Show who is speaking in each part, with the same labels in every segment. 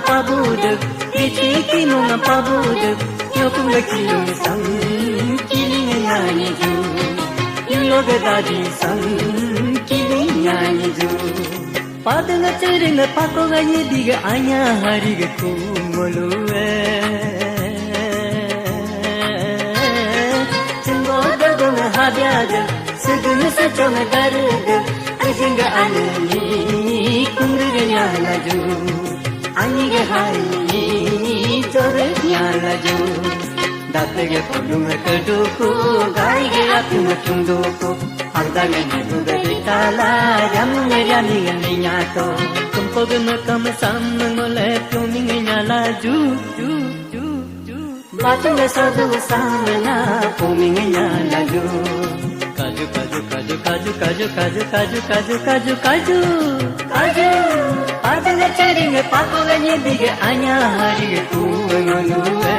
Speaker 1: pabudu Ichi kinu nga pabudu Yokunga kilung sang Kiling nyani ju Yuloga dadi sang Kiling nyani ju Padanga chiringa pakoga yediga anya hariga kumuluwe Chingoda gunga habyaga Suguna sachonga daruga Ajinga anani kumruga nyana ju Aniga hari chore nyana ju Datega kodunga kaduku Gaiga apunga tunduku Agdaga naguga ditala Yamunga yaniga ninyato Kumpoga makama samangole Pyuminga nyala ju Batunga sadu samana Puminga nyala ju Kaju kaju kaju kaju kaju kaju kaju kaju kaju kaju kaju Padanga charinga pakoga nyediga anya hariga kuwanguluwe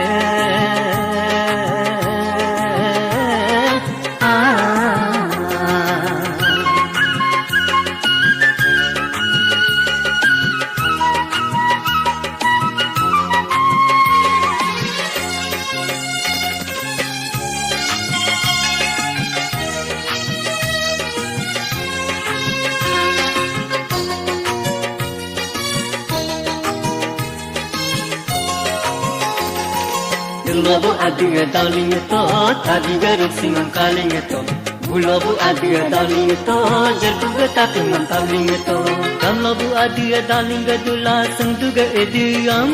Speaker 1: Gulabu adiga darling to, tadiga ruksingan kaling to. Gulabu adiga darling to, jertuga tapingan taling to. Gulabu adiga darling dula sangtuga ediyam.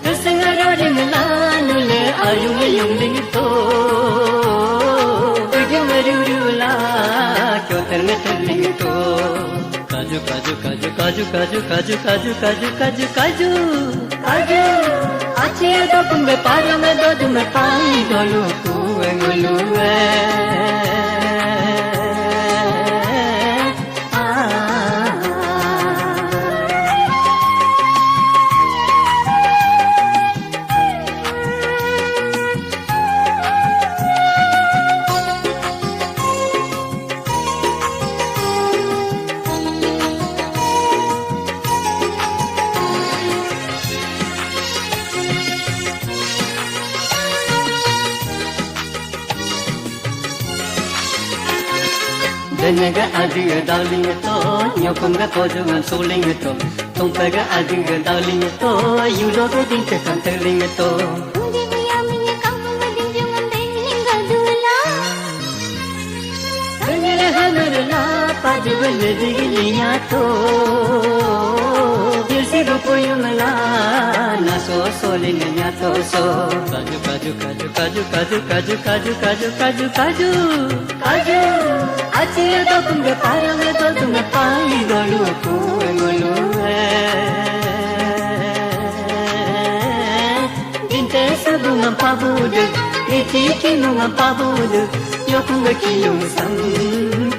Speaker 1: Kasangara ringla nule ayung yung to. Ujung rurula kyotar taling to. Kaju kaju kaju kaju kaju kaju kaju kaju kaju kaju kaju Achia do kumbe parame do dume pai dolu kuenguluwe Danaga adiga darling to, nyokunga kojungan soling to. Tongpaga adiga darling to, yuloga dinta kanteling to.
Speaker 2: Undi buyaminya kamunga dinjungan delinga dula.
Speaker 1: Kanyala hanarala pajuga lediginya to. Yirsi rupuyumala naso solinya to so. Kaju kaju kaju kaju kaju kaju kaju kaju kaju kaju kaju Achia do kumbe parame do dume pai dolu kuenguluwe Dinte sabunga pabudu Iti kinunga pabudu Yokunga kilung sang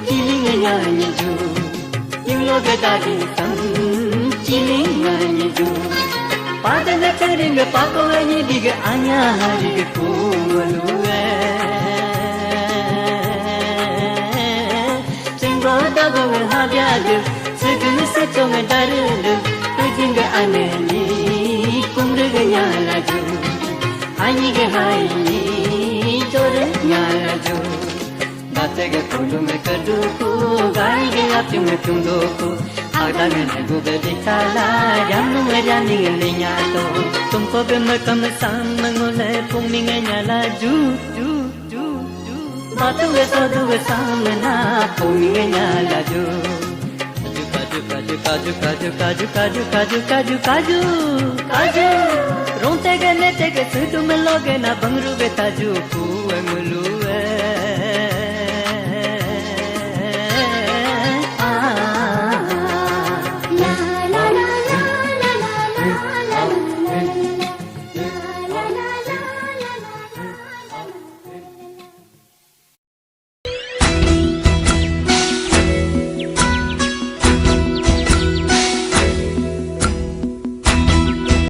Speaker 1: Kilinga nyanyi ju Yuloga dadi sang Kilinga nyanyi ju Padanga charinga pakoga nyediga anya hariga kumuluwe Dagunga habyaga Suguna sachonga daruga Ujinga anani Kumruga nyala ju Aniga hai chore nyala ju Datega kodunga kaduku Gaiga apyunga tunduku Agdaga naguga ditala Yamunga yaniga ninyato Tumpoga makama samangole Puminga nyala ju Batunga saduga samana Puminga nyala ju Kaju kaju kaju kaju kaju kaju kaju kaju kaju kaju Rontega netega sudu meloge na bangruga taju kuenguluwe